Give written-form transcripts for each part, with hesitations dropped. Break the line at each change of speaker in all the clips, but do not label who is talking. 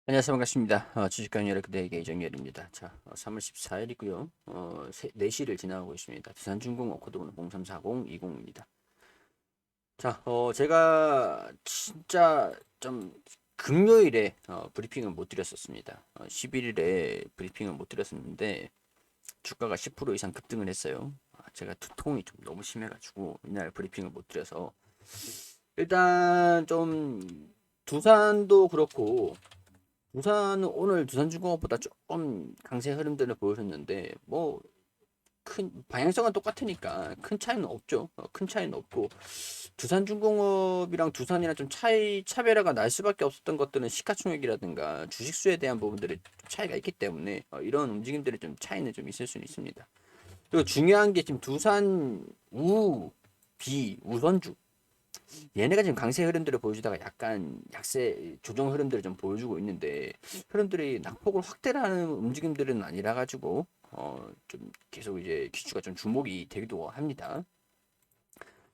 안녕하세요. 반갑습니다. 주식강 여러 그대에게 이정열입니다. 자, 3월 14일이고요. 4시를 지나고 있습니다. 두산중공업 코드번호 034020입니다. 자, 제가 진짜 좀 금요일에 브리핑을 못 드렸었습니다. 11일에 브리핑을 못 드렸었는데 주가가 10% 이상 급등을 했어요. 제가 두통이 좀 너무 심해가지고 이날 브리핑을 못 드려서 일단 좀 두산도 그렇고 두산은 오늘 두산중공업보다 조금 강세 흐름들을 보여줬는데 뭐 큰 방향성은 똑같으니까 큰 차이는 없죠. 큰 차이는 없고 두산중공업이랑 두산이랑 좀 차별화가 날 수밖에 없었던 것들은 시가총액이라든가 주식수에 대한 부분들이 차이가 있기 때문에 이런 움직임들이 좀 차이는 좀 있을 수는 있습니다. 그리고 중요한 게 지금 두산 우선주 얘네가 지금 강세 흐름들을 보여주다가 약간 약세 조정 흐름들을 좀 보여주고 있는데 흐름들이 낙폭을 확대하는 움직임들은 아니라 가지고 좀 계속 이제 기주가 좀 주목이 되기도 합니다.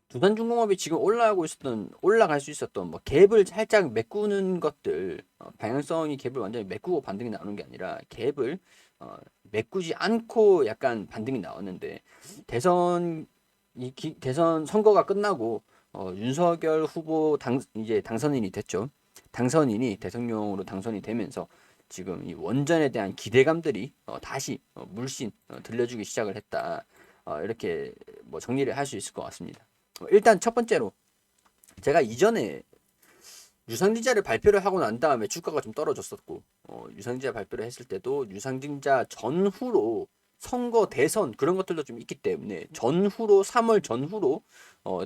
두산중공업이 지금 올라갈 수 있었던 뭐 갭을 살짝 메꾸는 것들 방향성이 갭을 완전히 메꾸고 반등이 나오는 게 아니라 갭을 어, 메꾸지 않고 약간 반등이 나왔는데 대선 대선 선거가 끝나고 윤석열 후보 이제 당선인이 됐죠. 당선인이 대통령으로 당선이 되면서 지금 이 원전에 대한 기대감들이 다시 물씬 들려주기 시작을 했다. 이렇게 뭐 정리를 할 수 있을 것 같습니다. 일단 첫 번째로 제가 이전에 유상증자를 발표를 하고 난 다음에 주가가 좀 떨어졌었고 유상증자 발표를 했을 때도 유상증자 전후로 선거 대선 그런 것들도 좀 있기 때문에 전후로 3월 전후로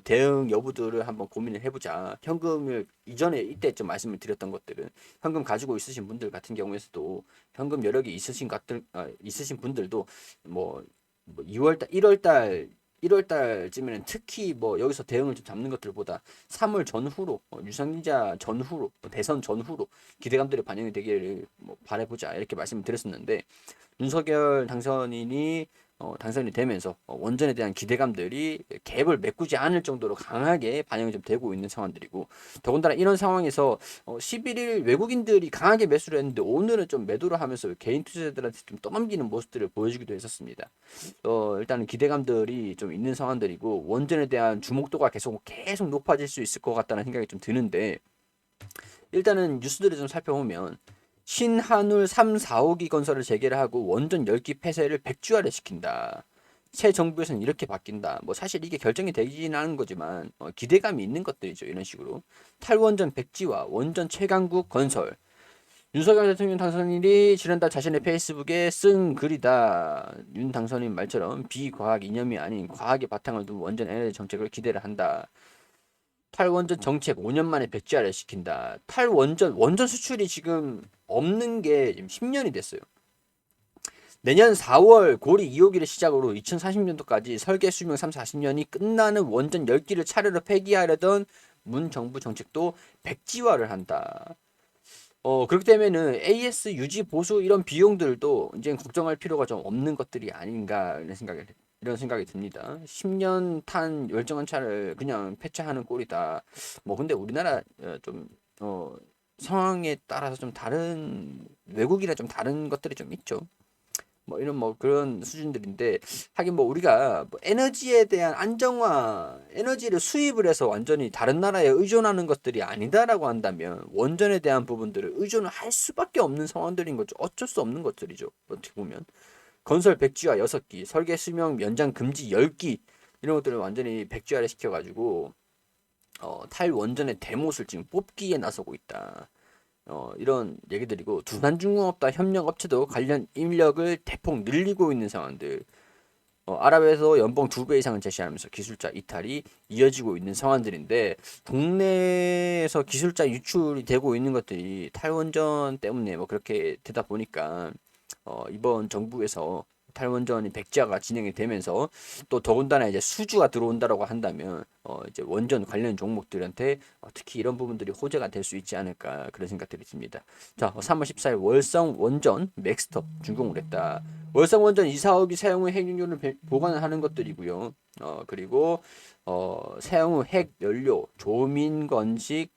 대응 여부들을 한번 고민을 해보자. 현금을 이전에 이때쯤 말씀을 드렸던 것들은 현금 가지고 있으신 분들 같은 경우에서도 현금 여력이 있으신 분들도 뭐 2월달 1월 달쯤에는 특히 뭐 여기서 대응을 좀 잡는 것들보다 3월 전후로 유상증자 전후로 대선 전후로 기대감들이 반영이 되기를 뭐 바라보자 이렇게 말씀을 드렸었는데 윤석열 당선인이 당선이 되면서 원전에 대한 기대감들이 갭을 메꾸지 않을 정도로 강하게 반영이 좀 되고 있는 상황들이고 더군다나 이런 상황에서 11일 외국인들이 강하게 매수를 했는데 오늘은 좀 매도를 하면서 개인 투자자들한테 좀 떠넘기는 모습들을 보여주기도 했었습니다. 일단은 기대감들이 좀 있는 상황들이고 원전에 대한 주목도가 계속 높아질 수 있을 것 같다는 생각이 좀 드는데 일단은 뉴스들을 좀 살펴보면 신한울 3, 4호기 건설을 재개를 하고 원전 10기 폐쇄를 백지화를 시킨다. 새 정부에서는 이렇게 바뀐다. 뭐 사실 이게 결정이 되지는 않은 거지만 기대감이 있는 것들이죠. 이런 식으로 탈원전 백지화, 원전 최강국 건설. 윤석열 대통령 당선인이 지난달 자신의 페이스북에 쓴 글이다. 윤 당선인 말처럼 비과학 이념이 아닌 과학의 바탕을 둔 원전 에너지 정책을 기대를 한다. 탈원전 정책 5년 만에 백지화를 시킨다. 원전 수출이 지금 없는 게 지금 10년이 됐어요. 내년 4월 고리 2호기를 시작으로 2040년도까지 설계 수명 3, 40년이 끝나는 원전 10기를 차례로 폐기하려던 문 정부 정책도 백지화를 한다. 그렇기 때문에는 AS 유지 보수 이런 비용들도 이제 걱정할 필요가 좀 없는 것들이 아닌가 이런 생각이 듭니다. 10년 탄 열정한 차를 그냥 폐차하는 꼴이다. 뭐 근데 우리나라 좀 상황에 따라서 좀 다른 외국이랑 좀 다른 것들이 좀 있죠. 뭐 이런 뭐 그런 수준들인데 하긴 뭐 우리가 뭐 에너지에 대한 안정화, 에너지를 수입을 해서 완전히 다른 나라에 의존하는 것들이 아니다라고 한다면 원전에 대한 부분들을 의존을 할 수밖에 없는 상황들인 거죠. 어쩔 수 없는 것들이죠. 어떻게 보면 건설 백지화 6기, 설계 수명 연장 금지 10기 이런 것들을 완전히 백지화를 시켜가지고 탈원전의 대못을 지금 뽑기에 나서고 있다. 이런 얘기들이고 두산중공업과 협력업체도 관련 인력을 대폭 늘리고 있는 상황들. 아랍에서 연봉 2배 이상을 제시하면서 기술자 이탈이 이어지고 있는 상황들인데 국내에서 기술자 유출이 되고 있는 것들이 탈원전 때문에 뭐 그렇게 되다 보니까 이번 정부에서 탈원전이 백지화가 진행이 되면서 또 더군다나 이제 수주가 들어온다라고 한다면 이제 원전 관련 종목들한테 특히 이런 부분들이 호재가 될 수 있지 않을까 그런 생각들이 듭니다. 자, 3월 14일 월성 원전 맥스톱 준공을 했다. 월성 원전 2, 4호기 사용 후 핵연료를 보관을 하는 것들이고요. 그리고 사용 후 핵 연료 조민 건식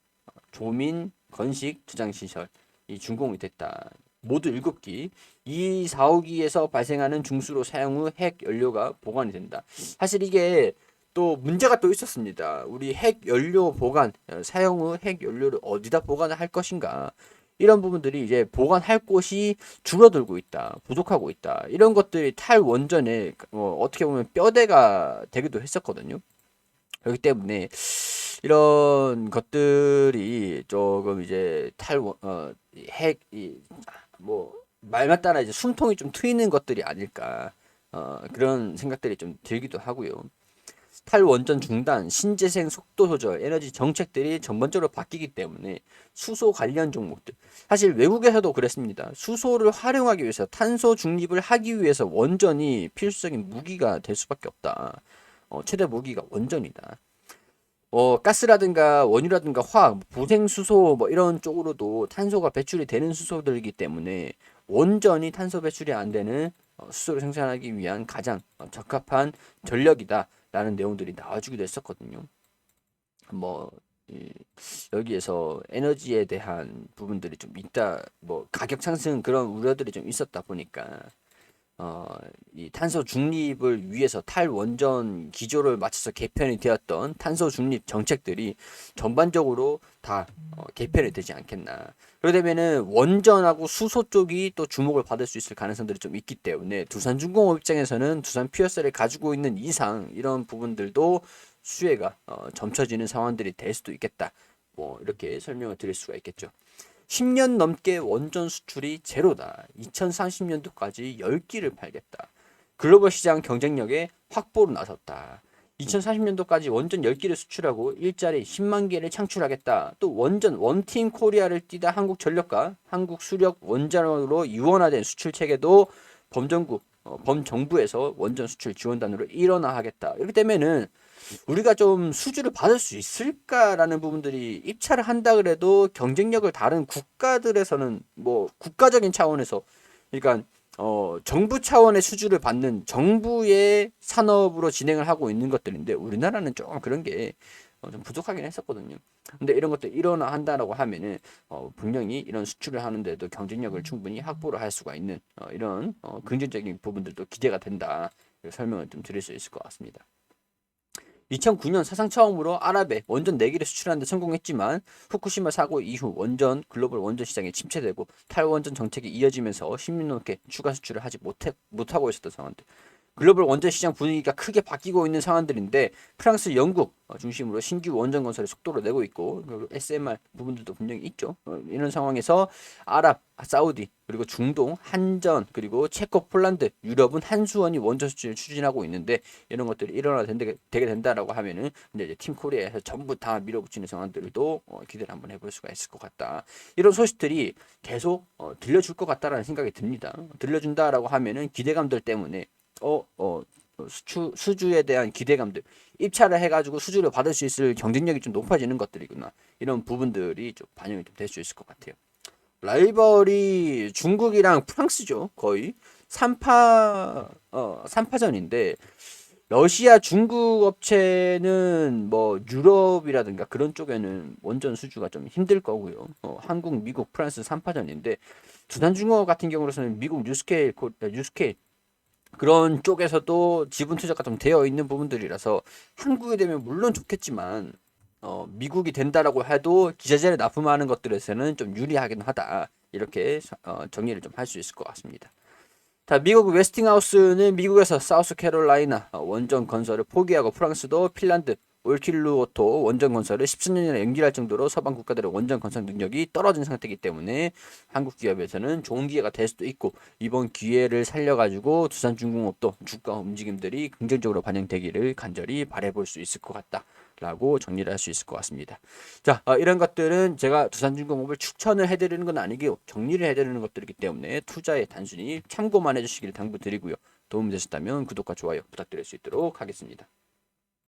저장 시설 이 준공이 됐다. 모두 7기. 이 4, 5기에서 발생하는 중수로 사용 후 핵 연료가 보관이 된다. 사실 이게 또 문제가 또 있었습니다. 우리 핵 연료 보관, 사용 후 핵 연료를 어디다 보관을 할 것인가. 이런 부분들이 이제 보관할 곳이 줄어들고 있다, 부족하고 있다. 이런 것들이 탈원전에 어떻게 보면 뼈대가 되기도 했었거든요. 그렇기 때문에 이런 것들이 조금 이제 핵이 뭐 말만 따라 이제 숨통이 좀 트이는 것들이 아닐까 그런 생각들이 좀 들기도 하고요. 탈원전 중단, 신재생 속도 조절, 에너지 정책들이 전반적으로 바뀌기 때문에 수소 관련 종목들 사실 외국에서도 그랬습니다. 수소를 활용하기 위해서 탄소 중립을 하기 위해서 원전이 필수적인 무기가 될 수밖에 없다. 최대 무기가 원전이다. 가스라든가 원유라든가 화학, 부생수소 뭐 이런 쪽으로도 탄소가 배출이 되는 수소들이기 때문에 원전이 탄소 배출이 안 되는 수소를 생산하기 위한 가장 적합한 전력이다라는 내용들이 나와주기도 했었거든요. 뭐 여기에서 에너지에 대한 부분들이 좀 있다, 뭐 가격 상승 그런 우려들이 좀 있었다 보니까 이 탄소 중립을 위해서 탈원전 기조를 맞춰서 개편이 되었던 탄소 중립 정책들이 전반적으로 다 개편이 되지 않겠나. 그러려면은 원전하고 수소 쪽이 또 주목을 받을 수 있을 가능성들이 좀 있기 때문에 두산중공업 입장에서는 두산 퓨어셀을 가지고 있는 이상 이런 부분들도 수혜가 점쳐지는 상황들이 될 수도 있겠다. 뭐 이렇게 설명을 드릴 수가 있겠죠. 10년 넘게 원전 수출이 제로다. 2030년도까지 10기를 팔겠다. 글로벌 시장 경쟁력의 확보로 나섰다. 2040년도까지 원전 10기를 수출하고 일자리 10만 개를 창출하겠다. 또 원전 원팀 코리아를 띠다 한국전력과 한국수력 원자로로 유원화된 수출 체계도 범정부에서 원전 수출 지원단으로 일원화하겠다. 이렇게 되면은 우리가 좀 수주를 받을 수 있을까라는 부분들이 입찰을 한다 그래도 경쟁력을 다른 국가들에서는 뭐 국가적인 차원에서 그러니까 정부 차원의 수주를 받는 정부의 산업으로 진행을 하고 있는 것들인데 우리나라는 좀 그런 게 좀 부족하긴 했었거든요. 근데 이런 것들 일어나한다라고 하면은 분명히 이런 수출을 하는데도 경쟁력을 충분히 확보를 할 수가 있는 이런 긍정적인 부분들도 기대가 된다. 설명을 좀 드릴 수 있을 것 같습니다. 2009년 사상 처음으로 아랍에 원전 4기를 수출하는 데 성공했지만 후쿠시마 사고 이후 글로벌 원전 시장이 침체되고 탈원전 정책이 이어지면서 10년 넘게 추가 수출을 하지 못하고 있었던 상황들. 글로벌 원전 시장 분위기가 크게 바뀌고 있는 상황들인데 프랑스, 영국 중심으로 신규 원전 건설에 속도를 내고 있고 SMR 부분들도 분명히 있죠. 이런 상황에서 아랍, 사우디, 그리고 중동, 한전, 그리고 체코, 폴란드, 유럽은 한수원이 원전 수출을 추진하고 있는데 이런 것들이 되게 된다라고 하면은 이제 팀 코리아에서 전부 다 밀어붙이는 상황들도 기대를 한번 해볼 수가 있을 것 같다. 이런 소식들이 계속 들려줄 것 같다라는 생각이 듭니다. 들려준다라고 하면은 기대감들 때문에 수주에 대한 기대감들 입찰을 해가지고 수주를 받을 수 있을 경쟁력이 좀 높아지는 것들이구나. 이런 부분들이 좀 반영이 좀 될 수 있을 것 같아요. 라이벌이 중국이랑 프랑스죠. 거의 3파전인데 러시아, 중국 업체는 뭐 유럽이라든가 그런 쪽에는 원전 수주가 좀 힘들 거고요. 한국, 미국, 프랑스 3파전인데 두산중공업 같은 경우로서는 미국 뉴스케일 그런 쪽에서도 지분 투자가 좀 되어 있는 부분들이라서 한국이 되면 물론 좋겠지만 미국이 된다라고 해도 기자재를 납품하는 것들에서는 좀 유리하긴 하다. 이렇게 정리를 좀 할 수 있을 것 같습니다. 자, 미국 웨스팅하우스는 미국에서 사우스캐롤라이나 원전 건설을 포기하고 프랑스도 핀란드 올킬루오토 원전 건설을 14년이나 연기할 정도로 서방 국가들의 원전 건설 능력이 떨어진 상태이기 때문에 한국 기업에서는 좋은 기회가 될 수도 있고 이번 기회를 살려가지고 두산중공업도 주가 움직임들이 긍정적으로 반영되기를 간절히 바라볼 수 있을 것 같다. 라고 정리를 할 수 있을 것 같습니다. 자, 이런 것들은 제가 두산중공업을 추천을 해드리는 건 아니고 정리를 해드리는 것들이기 때문에 투자에 단순히 참고만 해주시기를 당부드리고요. 도움이 되셨다면 구독과 좋아요 부탁드릴 수 있도록 하겠습니다.